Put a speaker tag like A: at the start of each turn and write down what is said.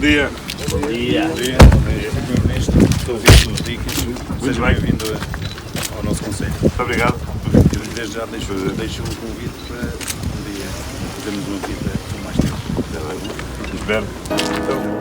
A: dia.
B: Bom dia.
A: Bom dia. Primeiro-Ministro, estou vindo dos Dicas. Seja bem-vindo ao nosso Conselho.
C: Muito obrigado.
A: Eu desde já deixo o convite para um dia termos uma vida com mais tempo.
C: Espero.